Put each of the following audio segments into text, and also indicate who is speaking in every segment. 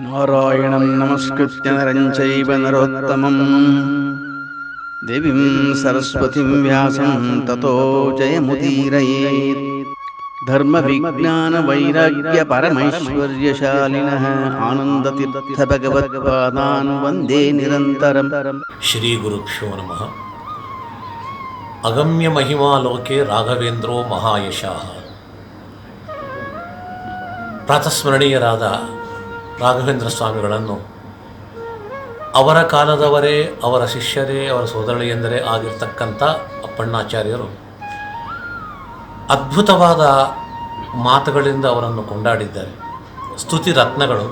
Speaker 1: ನಾರಾಯಣಂ ನಮಸ್ಕೃತ್ಯ ನರಂ ಚೈವ ನರೋತ್ತಮಂ ದೇವೀಂ ಸರಸ್ವತಿಂ ವ್ಯಾಸಂ ತತೋ ಜಯಮುದೀರಯೇತ್. ಧರ್ಮ ವಿಜ್ಞಾನ ವೈರಾಗ್ಯ ಪರಮೈಶ್ವರ್ಯಶಾಲಿನಃ ಆನಂದತೀರ್ಥ ಭಗವತ್ಪಾದಾನ್ ವಂದೇ ನಿರಂತರಂ.
Speaker 2: ಶ್ರೀ ಗುರುಭ್ಯೋ ನಮಃ. ಅಗಮ್ಯ ಮಹಿಮಾ ಲೋಕೆ ರಾಘವೇಂದ್ರೋ ಮಹಾಯಶಃ. ಪ್ರಾತಸ್ಮರಣೀಯರಾದ ರಾಘವೇಂದ್ರ ಸ್ವಾಮಿಗಳನ್ನು ಅವರ ಕಾಲದವರೇ, ಅವರ ಶಿಷ್ಯರೇ, ಅವರ ಸೋದರಳಿಯಂದರೇ ಆಗಿರ್ತಕ್ಕಂಥ ಅಪ್ಪಣ್ಣಾಚಾರ್ಯರು ಅದ್ಭುತವಾದ ಮಾತುಗಳಿಂದ ಅವರನ್ನು ಕೊಂಡಾಡಿದ್ದಾರೆ. ಸ್ತುತಿ ರತ್ನಗಳು.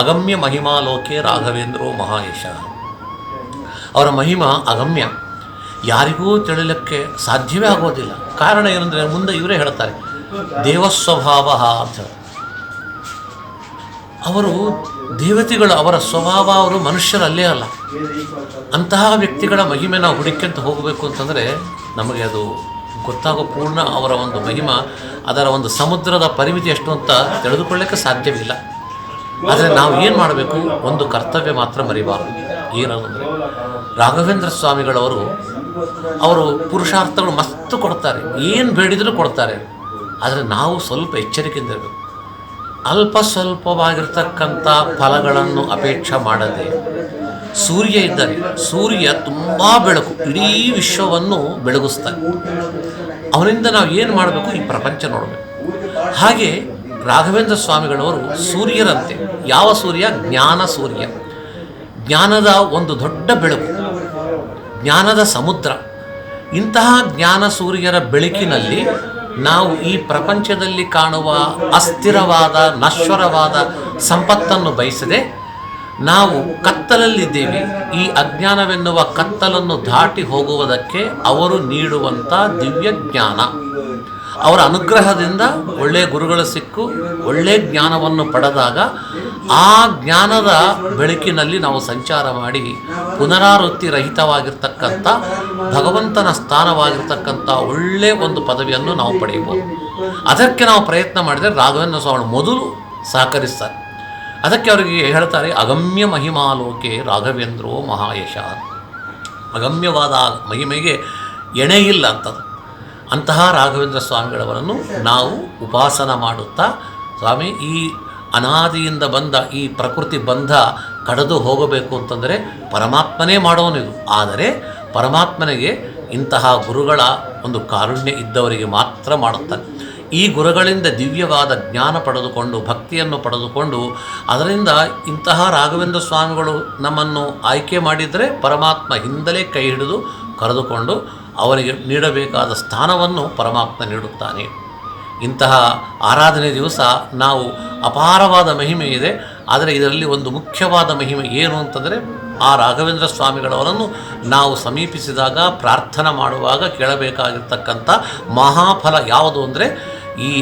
Speaker 2: ಅಗಮ್ಯ ಮಹಿಮಾ ಲೋಕೆ ರಾಘವೇಂದ್ರೋ ಮಹಾಯಶಃ. ಅವರ ಮಹಿಮಾ ಅಗಮ್ಯ, ಯಾರಿಗೂ ತಿಳಿಲಿಕ್ಕೆ ಸಾಧ್ಯವೇ ಆಗೋದಿಲ್ಲ. ಕಾರಣ ಏನಂದರೆ ಮುಂದೆ ಇವರೇ ಹೇಳ್ತಾರೆ, ದೇವಸ್ವಭಾವ ಅಂತ. ಅವರು ದೇವತೆಗಳು, ಅವರ ಸ್ವಭಾವ, ಅವರು ಮನುಷ್ಯರಲ್ಲೇ ಅಲ್ಲ. ಅಂತಹ ವ್ಯಕ್ತಿಗಳ ಮಹಿಮೆ ನಾವು ಹುಡುಕ್ಯಂತ ಹೋಗಬೇಕು ಅಂತಂದರೆ ನಮಗೆ ಅದು ಗೊತ್ತಾಗೋ ಪೂರ್ಣ ಅವರ ಒಂದು ಮಹಿಮಾ, ಅದರ ಒಂದು ಸಮುದ್ರದ ಪರಿಮಿತಿ ಎಷ್ಟು ಅಂತ ತಿಳಿದುಕೊಳ್ಳೋಕ್ಕೆ ಸಾಧ್ಯವಿಲ್ಲ. ಆದರೆ ನಾವು ಏನು ಮಾಡಬೇಕು, ಒಂದು ಕರ್ತವ್ಯ ಮಾತ್ರ ಮರಿಬಾರದು. ಏನಂದರೆ ರಾಘವೇಂದ್ರ ಸ್ವಾಮಿಗಳವರು ಅವರು ಪುರುಷಾರ್ಥಗಳು ಮಸ್ತು ಕೊಡ್ತಾರೆ, ಏನು ಬೇಡಿದರೂ ಕೊಡ್ತಾರೆ. ಆದರೆ ನಾವು ಸ್ವಲ್ಪ ಎಚ್ಚರಿಕೆಯಿಂದ ಇರಬೇಕು. ಅಲ್ಪ ಸ್ವಲ್ಪವಾಗಿರ್ತಕ್ಕಂಥ ಫಲಗಳನ್ನು ಅಪೇಕ್ಷೆ ಮಾಡದೆ, ಸೂರ್ಯ ಇದ್ದಾನೆ, ಸೂರ್ಯ ತುಂಬ ಬೆಳಕು, ಇಡೀ ವಿಶ್ವವನ್ನು ಬೆಳಗಿಸ್ತಾನೆ. ಅವನಿಂದ ನಾವು ಏನು ಮಾಡಬೇಕು, ಈ ಪ್ರಪಂಚ ನೋಡಬೇಕು. ಹಾಗೆ ರಾಘವೇಂದ್ರ ಸ್ವಾಮಿಗಳವರು ಸೂರ್ಯರಂತೆ. ಯಾವ ಸೂರ್ಯ? ಜ್ಞಾನ ಸೂರ್ಯ. ಜ್ಞಾನದ ಒಂದು ದೊಡ್ಡ ಬೆಳಕು, ಜ್ಞಾನದ ಸಮುದ್ರ. ಇಂತಹ ಜ್ಞಾನ ಸೂರ್ಯರ ಬೆಳಕಿನಲ್ಲಿ ನಾವು ಈ ಪ್ರಪಂಚದಲ್ಲಿ ಕಾಣುವ ಅಸ್ಥಿರವಾದ, ನಶ್ವರವಾದ ಸಂಪತ್ತನ್ನು ಬಯಸದೆ, ನಾವು ಕತ್ತಲಲ್ಲಿದ್ದೇವೆ. ಈ ಅಜ್ಞಾನವೆನ್ನುವ ಕತ್ತಲನ್ನು ದಾಟಿ ಹೋಗುವುದಕ್ಕೆ ಅವರು ನೀಡುವಂಥ ದಿವ್ಯ ಜ್ಞಾನ, ಅವರ ಅನುಗ್ರಹದಿಂದ ಒಳ್ಳೆಯ ಗುರುಗಳು ಸಿಕ್ಕು ಒಳ್ಳೆಯ ಜ್ಞಾನವನ್ನು ಪಡೆದಾಗ ಆ ಜ್ಞಾನದ ಬೆಳಕಿನಲ್ಲಿ ನಾವು ಸಂಚಾರ ಮಾಡಿ ಪುನರಾವೃತ್ತಿ ರಹಿತವಾಗಿರ್ತಕ್ಕಂಥ ಭಗವಂತನ ಸ್ಥಾನವಾಗಿರ್ತಕ್ಕಂಥ ಒಳ್ಳೆಯ ಒಂದು ಪದವಿಯನ್ನು ನಾವು ಪಡೆಯಬಹುದು. ಅದಕ್ಕೆ ನಾವು ಪ್ರಯತ್ನ ಮಾಡಿದರೆ ರಾಘವೇಂದ್ರ ಸ್ವಾಮಿ ಮೊದಲು ಸಹಕರಿಸ್ತಾರೆ. ಅದಕ್ಕೆ ಅವರಿಗೆ ಹೇಳ್ತಾರೆ, ಅಗಮ್ಯ ಮಹಿಮಾಲೋಕೆ ರಾಘವೇಂದ್ರೋ ಮಹಾಯಶ. ಅಗಮ್ಯವಾದ ಮಹಿಮೆಗೆ ಎಣೆ ಇಲ್ಲ ಅಂತದ್ದು. ಅಂತಹ ರಾಘವೇಂದ್ರ ಸ್ವಾಮಿಗಳವರನ್ನು ನಾವು ಉಪಾಸನ ಮಾಡುತ್ತಾ, ಸ್ವಾಮಿ ಈ ಅನಾದಿಯಿಂದ ಬಂದ ಈ ಪ್ರಕೃತಿ ಬಂಧ ಕಡಿದು ಹೋಗಬೇಕು ಅಂತಂದರೆ ಪರಮಾತ್ಮನೇ ಮಾಡೋನಿದು. ಆದರೆ ಪರಮಾತ್ಮನಿಗೆ ಇಂತಹ ಗುರುಗಳ ಒಂದು ಕಾರುಣ್ಯ ಇದ್ದವರಿಗೆ ಮಾತ್ರ ಮಾಡುತ್ತಾನೆ. ಈ ಗುರುಗಳಿಂದ ದಿವ್ಯವಾದ ಜ್ಞಾನ ಪಡೆದುಕೊಂಡು, ಭಕ್ತಿಯನ್ನು ಪಡೆದುಕೊಂಡು, ಅದರಿಂದ ಇಂತಹ ರಾಘವೇಂದ್ರ ಸ್ವಾಮಿಗಳು ನಮ್ಮನ್ನು ಆಯ್ಕೆ ಮಾಡಿದರೆ ಪರಮಾತ್ಮ ಹಿಂದಲೇ ಕೈ ಹಿಡಿದು ಕರೆದುಕೊಂಡು ಅವರಿಗೆ ನೀಡಬೇಕಾದ ಸ್ಥಾನವನ್ನು ಪರಮಾತ್ಮ ನೀಡುತ್ತಾನೆ. ಇಂತಹ ಆರಾಧನೆ ದಿವಸ ನಾವು ಅಪಾರವಾದ ಮಹಿಮೆ ಇದೆ. ಆದರೆ ಇದರಲ್ಲಿ ಒಂದು ಮುಖ್ಯವಾದ ಮಹಿಮೆ ಏನು ಅಂತಂದರೆ, ಆ ರಾಘವೇಂದ್ರ ಸ್ವಾಮಿಗಳವರನ್ನು ನಾವು ಸಮೀಪಿಸಿದಾಗ, ಪ್ರಾರ್ಥನೆ ಮಾಡುವಾಗ ಕೇಳಬೇಕಾಗಿರ್ತಕ್ಕಂಥ ಮಹಾಫಲ ಯಾವುದು ಅಂದರೆ, ಈ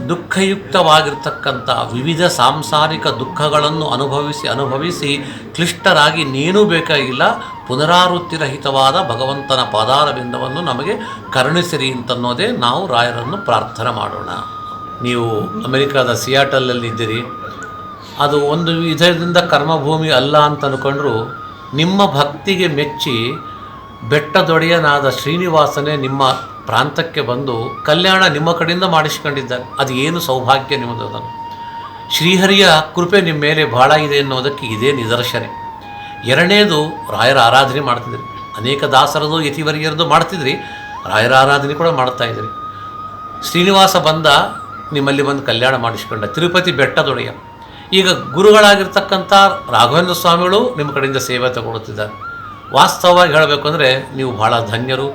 Speaker 2: ದುಃಖಯುಕ್ತವಾಗಿರ್ತಕ್ಕಂಥ ವಿವಿಧ ಸಾಂಸಾರಿಕ ದುಃಖಗಳನ್ನು ಅನುಭವಿಸಿ ಕ್ಲಿಷ್ಟರಾಗಿ ನೀನೂ ಬೇಕಾಗಿಲ್ಲ, ಪುನರಾವೃತ್ತಿರಹಿತವಾದ ಭಗವಂತನ ಪಾದಾರವಿಂದವನ್ನು ನಮಗೆ ಕರುಣಿಸಿರಿ ಅಂತನ್ನೋದೇ ನಾವು ರಾಯರನ್ನು ಪ್ರಾರ್ಥನೆ ಮಾಡೋಣ. ನೀವು ಅಮೆರಿಕಾದ ಸಿಯಾಟಲಲ್ಲಿದ್ದೀರಿ, ಅದು ಒಂದು ವಿಧದಿಂದ ಕರ್ಮಭೂಮಿ ಅಲ್ಲ ಅಂತ ಅಂದ್ಕೊಂಡ್ರು, ನಿಮ್ಮ ಭಕ್ತಿಗೆ ಮೆಚ್ಚಿ ಬೆಟ್ಟದೊಡೆಯನಾದ ಶ್ರೀನಿವಾಸನೇ ನಿಮ್ಮ ಪ್ರಾಂತಕ್ಕೆ ಬಂದು ಕಲ್ಯಾಣ ನಿಮ್ಮ ಕಡೆಯಿಂದ ಮಾಡಿಸ್ಕೊಂಡಿದ್ದಾರೆ. ಅದು ಏನು ಸೌಭಾಗ್ಯ ನಿಮ್ಮದು. ಅದನ್ನು ಶ್ರೀಹರಿಯ ಕೃಪೆ ನಿಮ್ಮ ಮೇಲೆ ಭಾಳ ಇದೆ ಅನ್ನೋದಕ್ಕೆ ಇದೇ ನಿದರ್ಶನ. ಎರಡನೇದು, ರಾಯರ ಆರಾಧನೆ ಮಾಡ್ತಿದ್ರಿ. ಅನೇಕ ದಾಸರದು ಯತಿವರಿಯರದು ಮಾಡ್ತಿದ್ರಿ, ರಾಯರ ಆರಾಧನೆ ಕೂಡ ಮಾಡ್ತಾಯಿದ್ರಿ. ಶ್ರೀನಿವಾಸ ಬಂದ ನಿಮ್ಮಲ್ಲಿ ಬಂದು ಕಲ್ಯಾಣ ಮಾಡಿಸ್ಕೊಂಡ, ತಿರುಪತಿ ಬೆಟ್ಟದೊಡೆಯ. ಈಗ ಗುರುಗಳಾಗಿರ್ತಕ್ಕಂಥ ರಾಘವೇಂದ್ರ ಸ್ವಾಮಿಗಳು ನಿಮ್ಮ ಕಡೆಯಿಂದ ಸೇವೆ ತಗೊಳ್ತಿದ್ದಾರೆ. ವಾಸ್ತವವಾಗಿ ಹೇಳಬೇಕು ಅಂದರೆ ನೀವು ಭಾಳ ಧನ್ಯರು.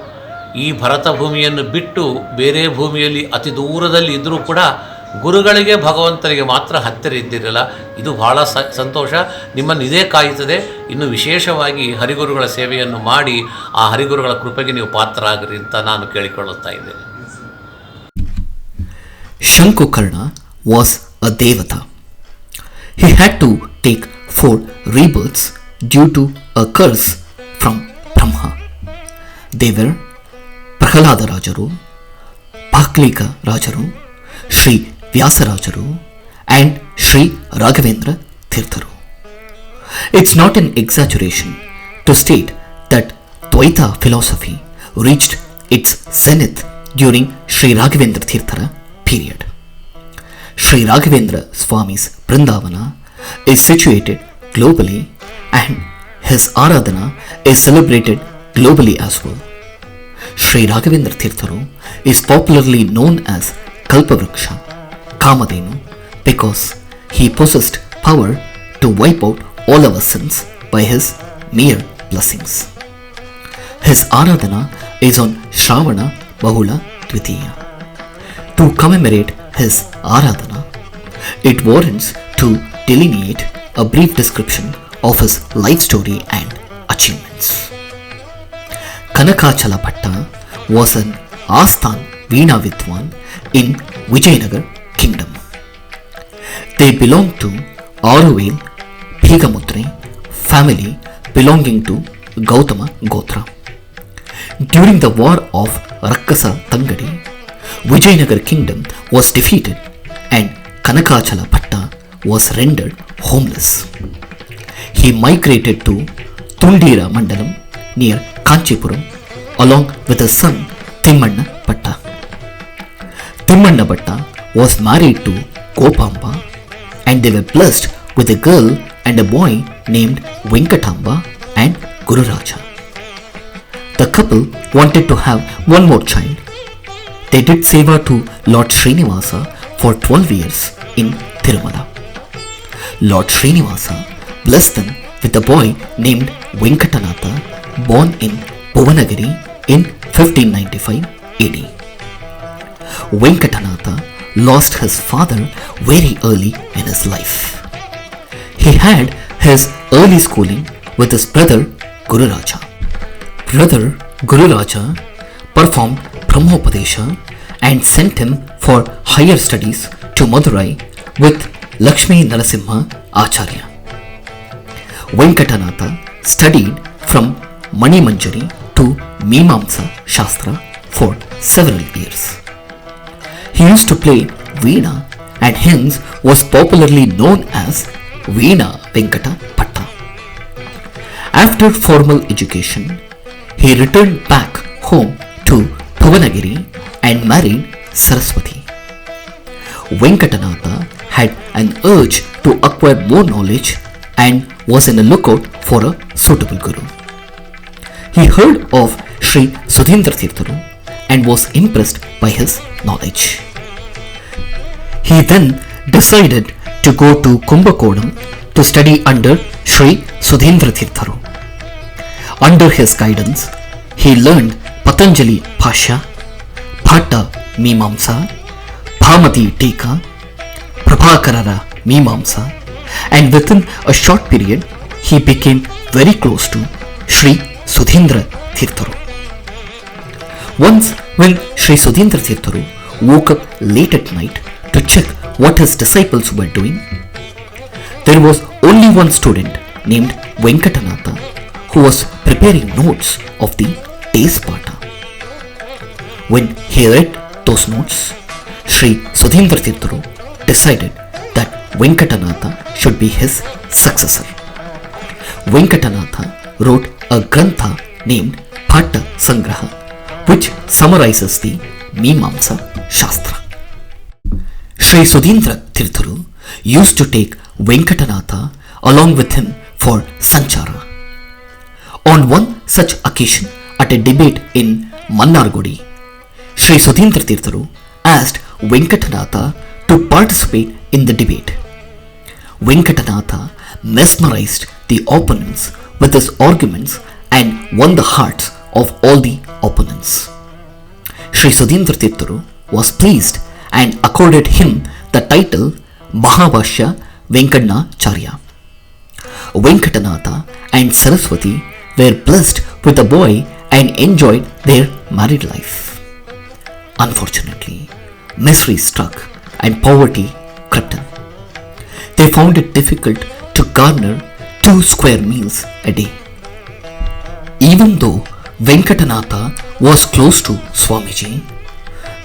Speaker 2: ಈ ಭರತ ಭೂಮಿಯನ್ನು ಬಿಟ್ಟು ಬೇರೆ ಭೂಮಿಯಲ್ಲಿ ಅತಿ ದೂರದಲ್ಲಿ ಇದ್ದರೂ ಕೂಡ ಗುರುಗಳಿಗೆ, ಭಗವಂತನಿಗೆ ಮಾತ್ರ ಹತ್ತಿರ ಇದ್ದಿರಲ್ಲ. ಇದು ಭಾಳ ಸಂತೋಷ. ನಿಮ್ಮನ್ನು ಇದೇ ಕಾಯುತ್ತದೆ. ಇನ್ನು ವಿಶೇಷವಾಗಿ ಹರಿಗುರುಗಳ ಸೇವೆಯನ್ನು ಮಾಡಿ ಆ ಹರಿಗುರುಗಳ ಕೃಪೆಗೆ ನೀವು ಪಾತ್ರರಾಗಿರಿ ಅಂತ ನಾನು ಕೇಳಿಕೊಳ್ಳುತ್ತಾ ಇದ್ದೇನೆ.
Speaker 3: ಶಂಕುಕರ್ಣ ವಾಸ್ ಅ ದೇವತಾ. He had to take 4 rebirths due to a curse from Brahma. They were Pralhad ರಾಜರು, ಪಾಕ್ಲಿಕ ರಾಜರು, ಶ್ರೀ ವ್ಯಾಸರಾಜರು and Sri Raghavendra Tirtharu. It's not an exaggeration to state that Dvaita philosophy reached its zenith during Sri Raghavendra Tirthara period. Sri Raghavendra Swami's Vrindavana is situated globally and his Aradhana is celebrated globally as well. Sri Raghavendra Tirtharu is popularly known as Kalpavruksha, Kamadhenu, because he possessed power to wipe out all our sins by his mere blessings. His Aradhana is on Shravana Bahula Dvitiya. To commemorate his Aradhana, it warrants to delineate a brief description of his life story and achievements. Kanakachala Bhatta was an Asthan Veena Vidwan in Vijayanagar kingdom. They belonged to Aruvel Bhigamudre family belonging to Gautama Gotra. During the war of Rakkasa Tangadi, Vijayanagar kingdom was defeated and Kanakachala Bhatta was rendered homeless. He migrated to Tundira Mandalam near Kanchipuram along with his son Timmanna Bhatta. Timmanna Bhatta was married to Gopamba and they were blessed with a girl and a boy named Venkatamba and Gururaja. The couple wanted to have one more child. They did seva to Lord Srinivasa for 12 years in Tirumala. Lord Srinivasa blessed them with a boy named Venkatanatha, born in Bhuvanagiri in 1595 AD. Venkatanatha lost his father very early in his life. He had his early schooling with his brother Gururaja. Brother Gururaja performed Brahmopadesha and sent him for higher studies to Madurai with Lakshmi Narasimha Acharya. Venkatanatha studied from Mani Manjari to Mimamsa Shastra for several years. He used to play Veena and hence was popularly known as Veena Venkata Bhatta. After formal education, he returned back home to Bhuvanagiri and married Saraswati. Venkatanatha had an urge to acquire more knowledge and was in a lookout for a suitable guru. He heard of Sri Sudhindra Tirtharu and was impressed by his knowledge. He then decided to go to Kumbakonam to study under Sri Sudhindra Tirtharu. Under his guidance, he learned Patanjali Bhashya, Bhatta Mimamsa, Bhamati Tika, Prabhakarara Mimamsa, and within a short period, he became very close to Sri Sudhindra Tirtharu. Once, when Sri Sudhindra Tirtharu woke up late at night to check what his disciples were doing, there was only one student named Venkatanatha who was preparing notes of the day's Pata. When he read those notes, Sri Sudhindra Tirtharu decided that Venkatanatha should be his successor. Venkatanatha wrote a grantha named Bhatta Sangraha, which summarizes the Mimamsa Shastra. Sri Sudhindra Tirtharu used to take Venkatanatha along with him for Sanchara. On one such occasion at a debate in Mannargudi, Sri Sudhindra Tirtharu asked Venkatanatha to participate in the debate. Venkatanatha mesmerized the opponents with his arguments and won the hearts of all the opponents. Sri Sudhindra Tirtharu was pleased and accorded him the title Mahabhashya Venkannacharya. Venkatanatha and Saraswati were blessed with a boy and enjoyed their married life. Unfortunately, misery struck and poverty crept in. They found it difficult to garner 2 square meals a day. Even though Venkatanatha was close to Swamiji,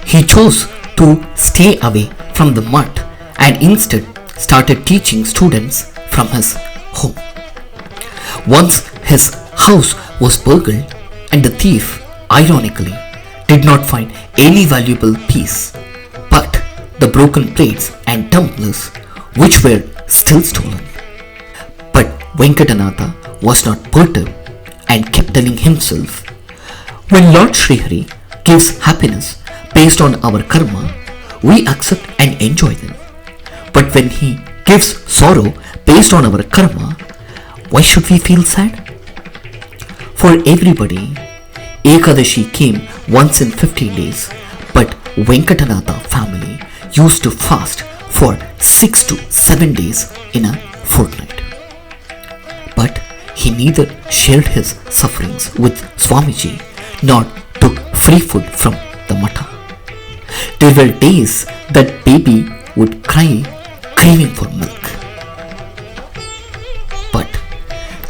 Speaker 3: he chose to stay away from the mud and instead started teaching students from his home. Once his house was burgled and the thief, ironically, did not find any valuable piece but the broken plates and tumblers which were still stolen. But Venkatanatha was not perturbed and kept telling himself, when Lord Srihari gives happiness based on our karma, we accept and enjoy them. But when he gives sorrow based on our karma, why should we feel sad? For everybody, Ekadashi came once in 15 days, but Venkatanatha family used to fast for 6 to 7 days in a fortnight. But he neither shared his sufferings with Swamiji nor took free food from the Mata. There were days that baby would cry craving for milk. But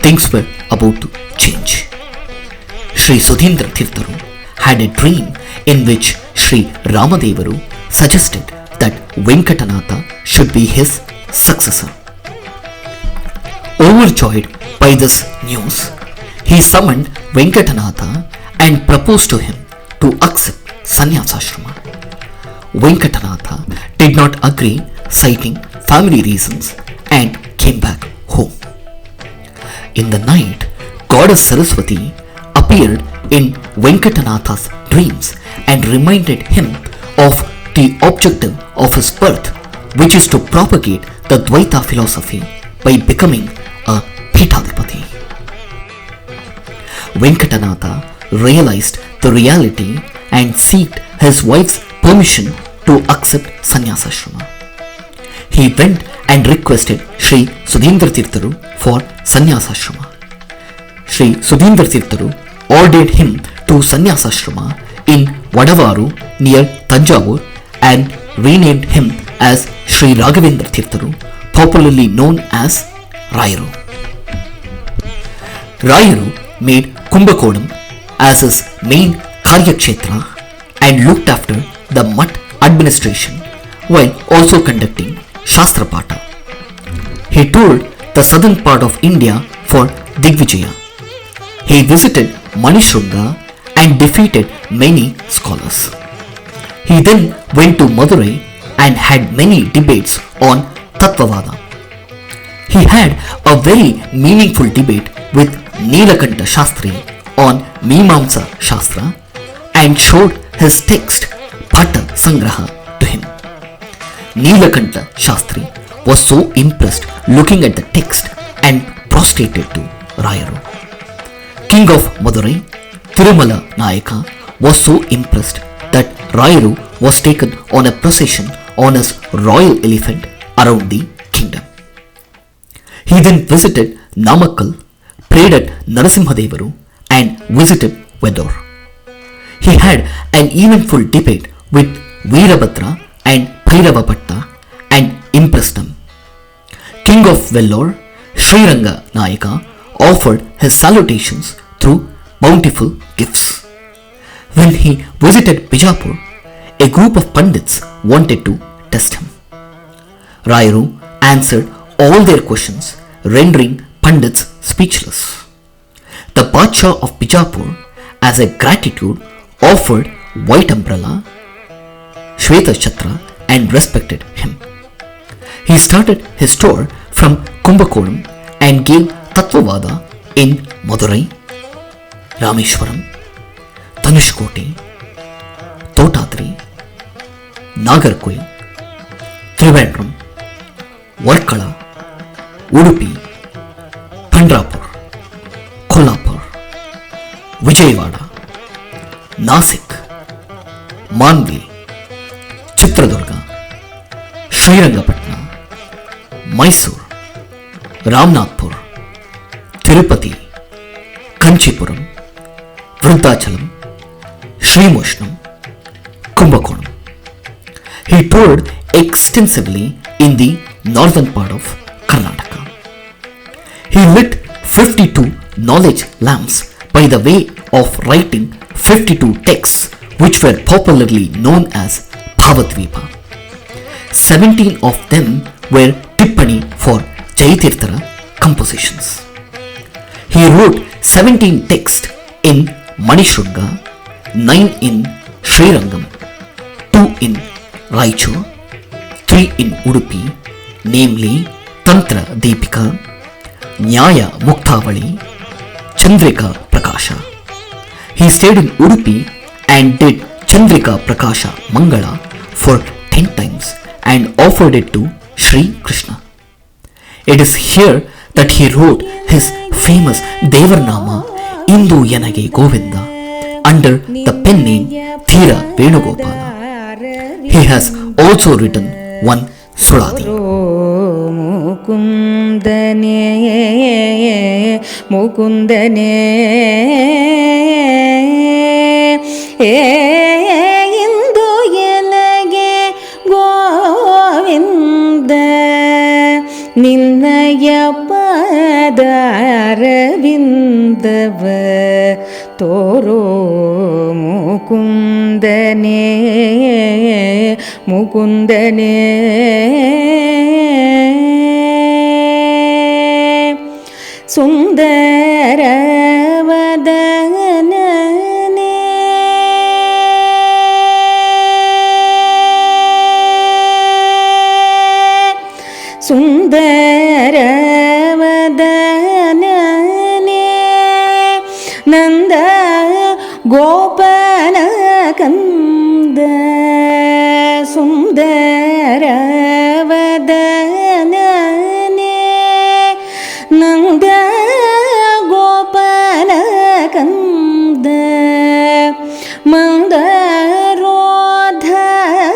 Speaker 3: things were about to change. Sri Raghavendra Tirtharu had a dream in which Sri Ramadevaru suggested that Venkatanatha should be his successor. Overjoyed by this news, he summoned Venkatanatha and proposed to him to accept sannyasashrama. Venkatanatha did not agree, citing family reasons, and came back home. In the night, Goddess Saraswati appeared in Venkatanatha's dreams and reminded him of the objective of his birth, which is to propagate the Dvaita philosophy by becoming a Peethadipati. Venkatanatha realized the reality and sought his wife's permission to accept sannyasashrama. He went and requested Sri Raghavendra Tirtharu for sannyasashrama. Sri Raghavendra Tirtharu ordered him to sannyasashrama in Vadavaru near Tanjavur and renamed him as Sri Raghavendra Tirtharu, popularly known as Rayaru. Rayaru made Kumbakonam as his main Karyakshetra and looked after the Mutt administration while also conducting Shastrapata. He toured the southern part of India for Digvijaya. He visited Manishrunga and defeated many scholars. He then went to Madurai and had many debates on Tattvavada. He had a very meaningful debate with Nilakanta Shastri on Mimamsa Shastra and showed his text Bhatta Sangraha to him. Nilakanta Shastri was so impressed looking at the text and prostrated to Rayaru. King of Madurai, Tirumala Nayaka, was so impressed that Rayaru was taken on a procession on his royal elephant around the kingdom. He then visited Namakkal, prayed at Narasimhadevaru and visited Vedur. He had an eventful debate with Veerabhadra and Bhairavabhatta and impressed them. King of Vellore, Sriranga Nayaka, offered his salutations through bountiful gifts. When he visited Bijapur, a group of Pandits wanted to test him. Rayaru answered all their questions, rendering Pandits speechless. The Badshah of Bijapur, as a gratitude, offered white umbrella, Shweta Chhatra, and respected him. He started his tour from Kumbakonam and gave Tattvavada in Madurai, Rameshwaram, Dhanushkote, Totadri, Nagarkoil, Trivandrum, Varkala, Udupi, Pandrapur, Kolhapur, Vijayawada, Nasik, Manvi, Chitradurga, Srirangapatna, Mysore, Ramnathpur, Tirupati, Kanchipuram, Vruddhachalam, Srimushnam, Kumbakonam. He toured extensively in the northern part of Karnataka. He lit 52 knowledge lamps by the way of writing 52 texts which were popularly known as Bhavadvipa. 17 of them were Tippani for Jayatirthara compositions. He wrote 17 texts in Manishruga, 9 in Srirangam, 2 in Raichur, 3 in Udupi, namely Tantra Deepika, Nyaya Muktavali, Chandrika Prakasha. He stayed in Udupi and did Chandrika Prakasha Mangala for 10 times and offered it to Sri Krishna. It is here that he wrote his famous Devarnama Indu Yanage Govinda under the pen name Thira Venugopala. He has also written one Suladi.
Speaker 4: Mukundane Mukundane Indu Yanage Govinda Ninnaya Padarvindava Toro Mukundane Mukundane Sundaravadane Sundaravadane Nanda Gopala Kanda Sundaravadane Nanda Gopala Kanda Mandarodhara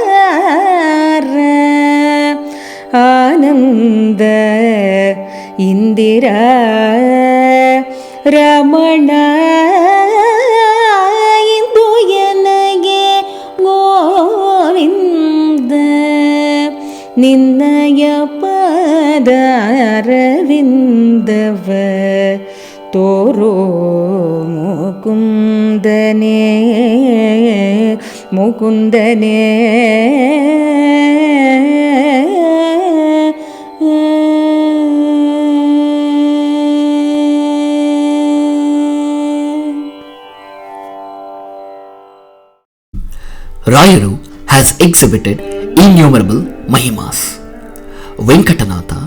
Speaker 4: Ananda Indira Ramana Indu Yanage Govinda Ninnaya Padarvindava Toro Mukundane Mukundane
Speaker 3: Rayuru has exhibited innumerable Mahimas. Venkatanatha,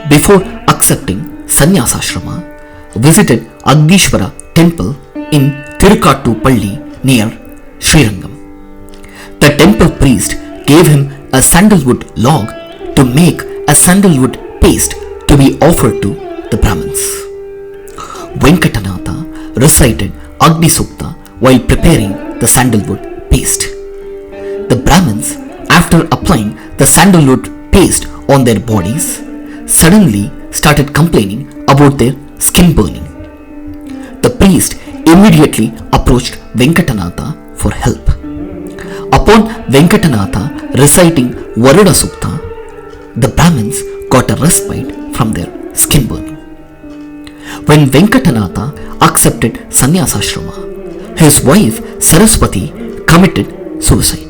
Speaker 3: before accepting sannyasashrama, visited Agnishwara temple in Tirukkattupalli near Srirangam. The temple priest gave him a sandalwood log to make a sandalwood paste to be offered to the Brahmins. Venkatanatha recited Agni Sukta while preparing the sandalwood paste. The Brahmins, after applying the sandalwood paste on their bodies, suddenly started complaining about their skin burning. The priest immediately approached Venkatanatha for help. Upon Venkatanatha reciting Varuda Sukta, the Brahmins got a respite from their skin burning. When Venkatanatha accepted sannyasashrama, his wife Saraswati committed suicide.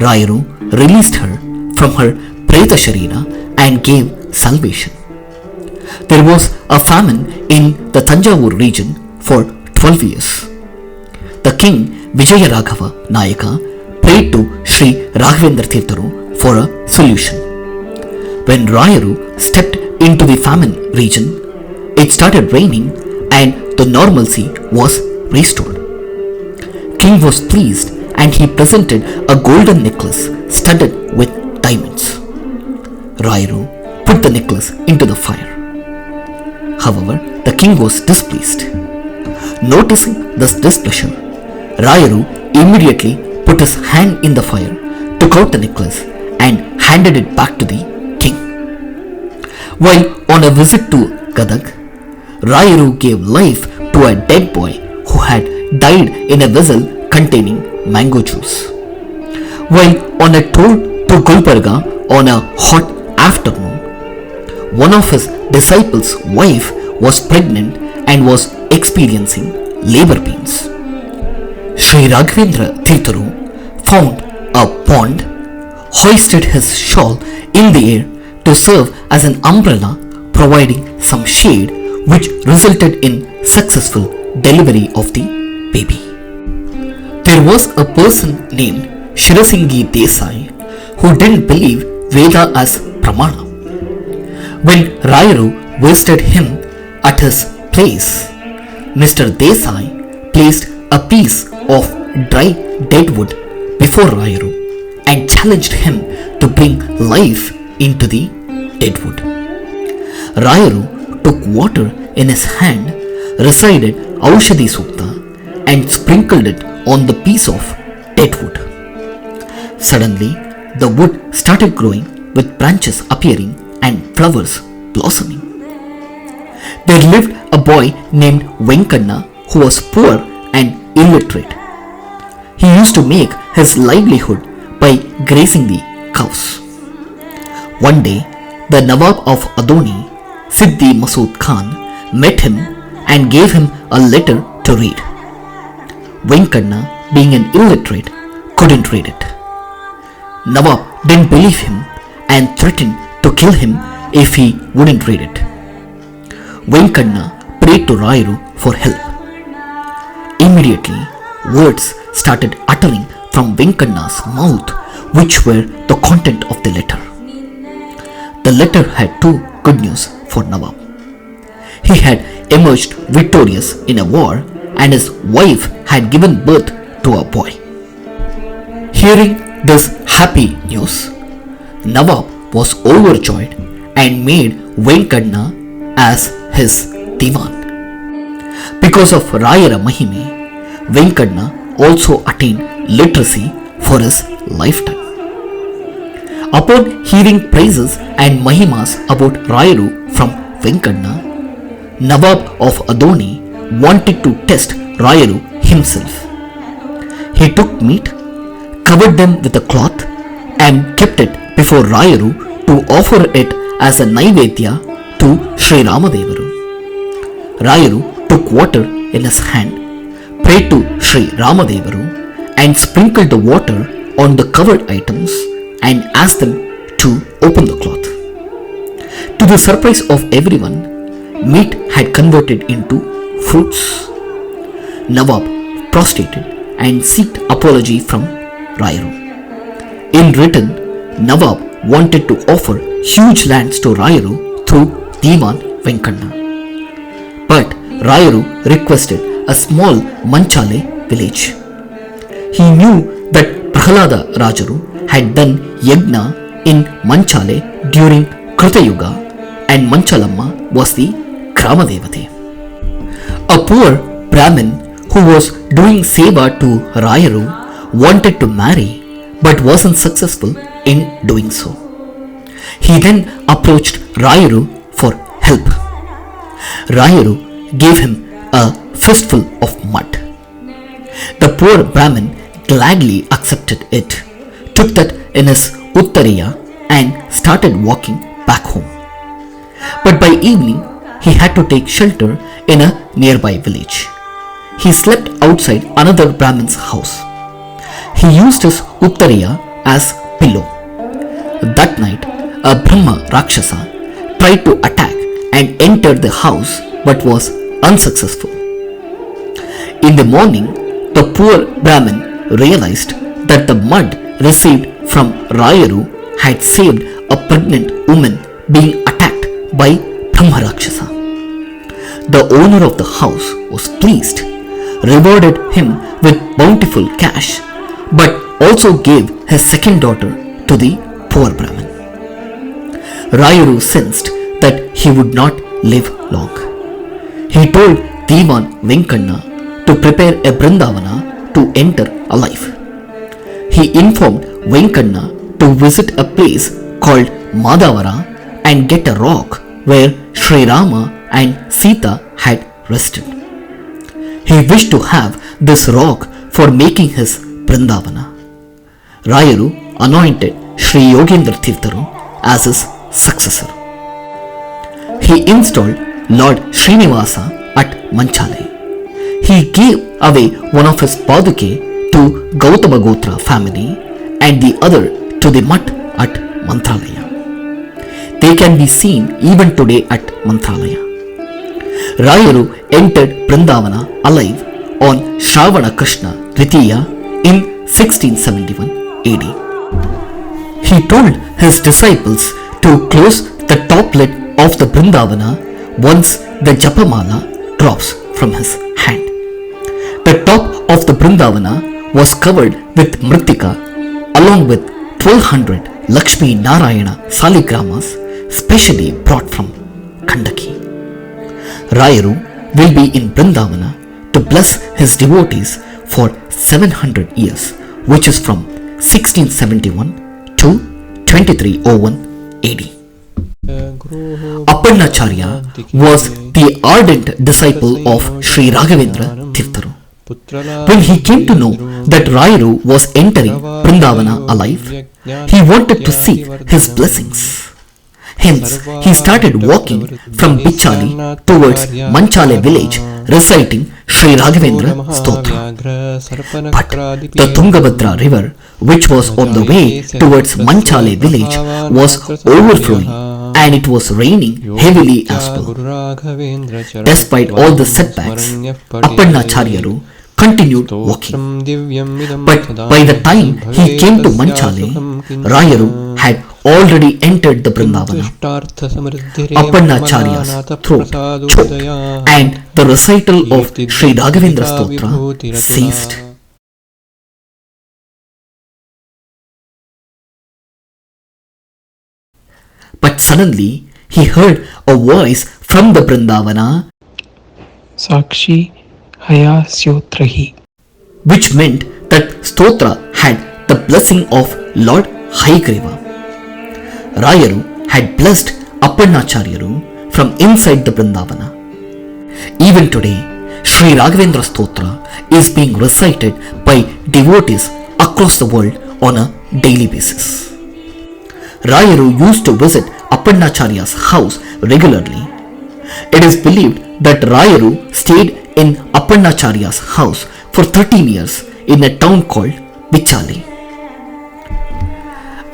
Speaker 3: Rayuru released her from her Preta Sharira and gave salvation. There was a famine in the Tanjavur region for 12 years. The king Vijaya Raghava Nayaka prayed to Sri Raghavendra Tirtharu for a solution. When Rayuru stepped into the famine region, it started raining and the normalcy was restored. King was pleased and he presented a golden necklace studded with diamonds. Rayuru put the necklace into the fire. However, the king was displeased. Noticing this displeasure, Rayuru immediately put his hand in the fire, took out the necklace and handed it back to the king. While on a visit to Gadag, Rayuru gave life to a dead boy who had died in a vessel containing mango juice. While on a tour to Gulbarga on a hot afternoon, one of his disciples' wife was pregnant and was experiencing labor pains. Sri Raghavendra Tirtharu found a pond, hoisted his shawl in the air, to serve as an umbrella, providing some shade, which resulted in successful delivery of the baby. There was a person named Shirasingi Desai who didn't believe Veda as Pramana. When Rayaru visited him at his place, Mr. Desai placed a piece of dry deadwood before Rayaru and challenged him to bring life into the deadwood. Rayaru took water in his hand, recited Aushadhi Sukta and sprinkled it on the piece of deadwood. Suddenly, the wood started growing with branches appearing and flowers blossoming. There lived a boy named Venkanna who was poor and illiterate. He used to make his livelihood by grazing the cows. One day, the Nawab of Adoni, Siddhi Masood Khan, met him and gave him a letter to read. Venkanna, being an illiterate, couldn't read it. Nawab didn't believe him and threatened to kill him if he wouldn't read it. Venkanna prayed to Rayaru for help. Immediately, words started uttering from Venkanna's mouth, which were the content of the letter. The letter had two good news for Nawab. He had emerged victorious in a war and his wife had given birth to a boy. Hearing this happy news, Nawab was overjoyed and made Venkanna as his divan. Because of Rayara Mahime, Venkanna also attained literacy for his lifetime. Upon hearing praises and mahimas about Rayaru from Venkanna, Nawab of Adoni wanted to test Rayaru himself. He took meat, covered them with a cloth and kept it before Rayaru to offer it as a Naivedya to Sri Ramadevaru. Rayaru took water in his hand, prayed to Sri Ramadevaru and sprinkled the water on the covered items and asked them to open the cloth. To the surprise of everyone, meat had converted into fruits. Nawab prostrated and sought apology from Rayaru. In return, Nawab wanted to offer huge lands to Rayaru through Diwan Venkanna. But Rayaru requested a small Manchale village. He knew that Prahalada Rajaru had done yagna in Manchale during Krutayuga and Manchalamma was the Gramadevate. A poor Brahmin who was doing seva to Rayaru wanted to marry but wasn't successful in doing so. He then approached Rayaru for help. Rayaru gave him a fistful of mud. The poor Brahmin gladly accepted it, took that in his uttariya and started walking back home. But by evening, he had to take shelter in a nearby village. He slept outside another Brahmin's house. He used his uttariya as pillow. That night, a Brahma Rakshasa tried to attack and enter the house but was unsuccessful. In the morning, the poor Brahmin realized that the mud received from Rayaru had saved a pregnant woman being attacked by Brahma Rakshasa. The owner of the house was pleased, rewarded him with bountiful cash, but also gave his second daughter to the poor Brahmin. Rayaru sensed that he would not live long. He told Diwan Venkanna to prepare a Brindavana to enter alive. He informed Venkanna to visit a place called Madhavara and get a rock where Sri Rama and Sita had rested. He wished to have this rock for making his Brindavana. Rayaru anointed Sri Raghavendra Tirtharu as his successor. He installed Lord Srinivasa at Manchale. He gave away one of his paduke to Gautama Gotra family and the other to the mutt at Mantralaya. They can be seen even today at Mantralaya. Rayaru entered Vrindavana alive on Shravana Krishna Dvitiya in 1671 AD. He told his disciples to close the top lid of the Vrindavana once the Japamala drops from his hand. The top of the Vrindavana was covered with Mritika along with 1200 Lakshmi Narayana Saligramas specially brought from Kandaki. Rayaru will be in Vrindavana to bless his devotees for 700 years, which is from 1671 to 2301 AD. Apannacharya was the ardent disciple of Sri Raghavendra Tirtharu. When he came to know that Rayaru was entering Vrindavana alive, he wanted to seek his blessings. Hence, he started walking from Bichali towards Manchale village, reciting Sri Raghavendra Stotra. But the Tungabhadra river, which was on the way towards Manchale village, was overflowing and it was raining heavily as well. Despite all the setbacks, Apannacharyaru continued walking. But by the time he came to Manchale, Rayaru had already entered the Vrindavana. Apannacharya's throat choked and the recital of Sri Raghavendra Stotra ceased. But suddenly he heard a voice from the Vrindavana,
Speaker 5: Sakshi Haya Syotrahi,
Speaker 3: which meant that Stotra had the blessing of Lord Haigreva. Rayaru had blessed Apannacharyaru from inside the Vrindavana. Even today, Sri Raghavendra Stotra is being recited by devotees across the world on a daily basis. Rayaru used to visit Apannacharya's house regularly. It is believed that Rayaru stayed in Apannacharya's house for 13 years in a town called Bichali.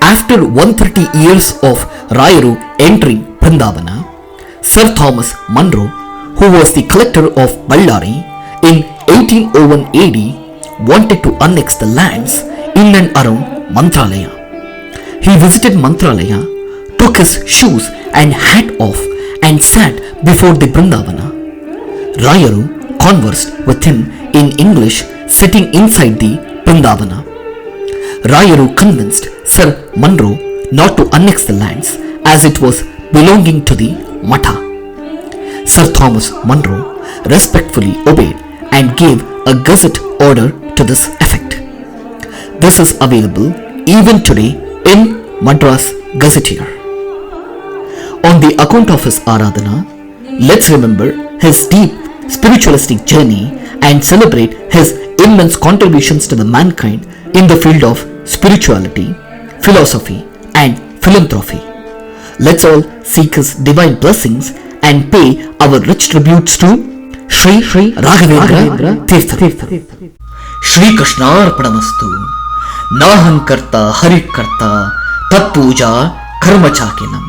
Speaker 3: After 130 years of Rayaru entering Vrindavana, Sir Thomas Munro, who was the collector of Ballari in 1801 AD, wanted to annex the lands in and around Mantralaya. He visited Mantralaya, took his shoes and hat off and sat before the Vrindavana. Rayaru conversed with him in English sitting inside the Vrindavana. Rayaru convinced Sir Munro not to annex the lands as it was belonging to the Matha. Sir Thomas Munro respectfully obeyed and gave a gazette order to this effect. This is available even today in Madras Gazetteer. On the account of his Aradhana, let's remember his deep spiritualistic journey and celebrate his immense contributions to the mankind in the field of spirituality, philosophy and philanthropy. Let's all seek his divine blessings and pay our rich tributes to Sri Raghavendra Tirtharu. Shri Krishnarpanamasthu. Naham karta hari karta tat puja karma chakinam.